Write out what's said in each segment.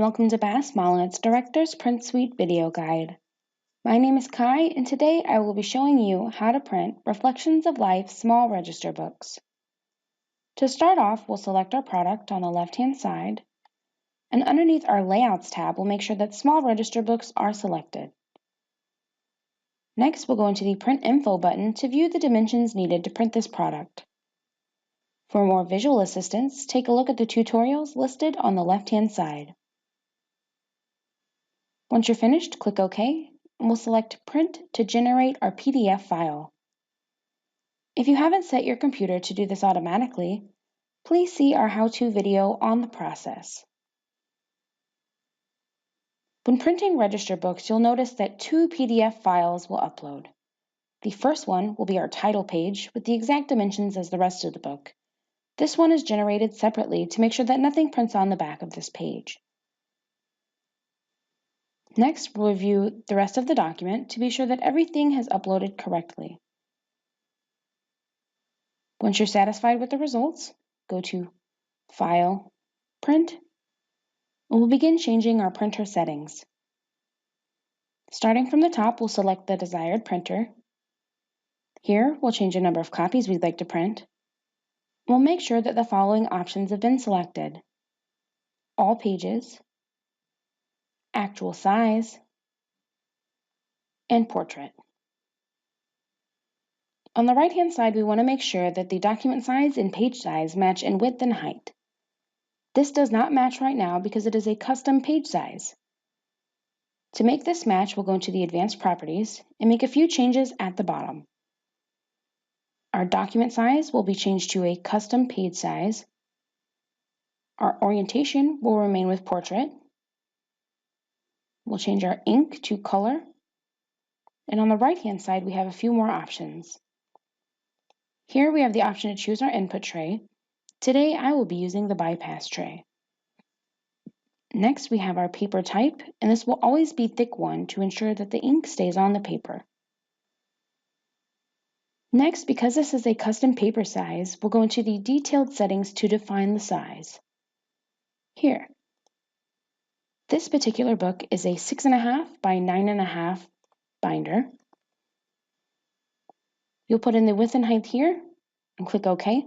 welcome to Bass-Mollett's Director's Print Suite video guide. My name is Kai, and today I will be showing you how to print Reflections of Life small register books. To start off, we'll select our product on the left-hand side, and underneath our Layouts tab, we'll make sure that small register books are selected. Next, we'll go into the Print Info button to view the dimensions needed to print this product. For more visual assistance, take a look at the tutorials listed on the left-hand side. Once you're finished, click OK, and we'll select Print to generate our PDF file. If you haven't set your computer to do this automatically, please see our how-to video on the process. When printing register books, you'll notice that two PDF files will upload. The first one will be our title page with the exact dimensions as the rest of the book. This one is generated separately to make sure that nothing prints on the back of this page. Next, we'll review the rest of the document to be sure that everything has uploaded correctly. Once you're satisfied with the results, go to File, Print, and we'll begin changing our printer settings. Starting from the top, we'll select the desired printer. Here, we'll change the number of copies we'd like to print. We'll make sure that the following options have been selected: all pages, actual size, and portrait. On the right-hand side, we want to make sure that the document size and page size match in width and height. This does not match right now because it is a custom page size. To make this match, we'll go into the Advanced Properties and make a few changes at the bottom. Our document size will be changed to a custom page size. Our orientation will remain with portrait. We'll change our ink to color. And on the right-hand side, we have a few more options. Here we have the option to choose our input tray. Today I will be using the bypass tray. Next we have our paper type, and this will always be thick one to ensure that the ink stays on the paper. Next, because this is a custom paper size, we'll go into the detailed settings to define the size. Here. This particular book is a 6.5 by 9.5 binder. You'll put in the width and height here and click OK.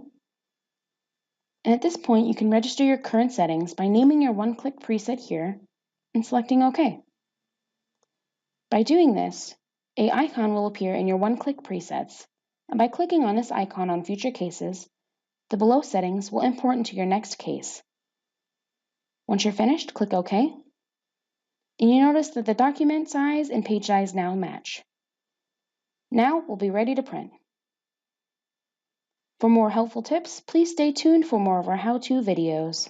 And at this point, you can register your current settings by naming your one-click preset here and selecting OK. By doing this, an icon will appear in your one-click presets, and by clicking on this icon on future cases, the below settings will import into your next case. Once you're finished, click OK, and you notice that the document size and page size now match. Now we'll be ready to print. For more helpful tips, please stay tuned for more of our how-to videos.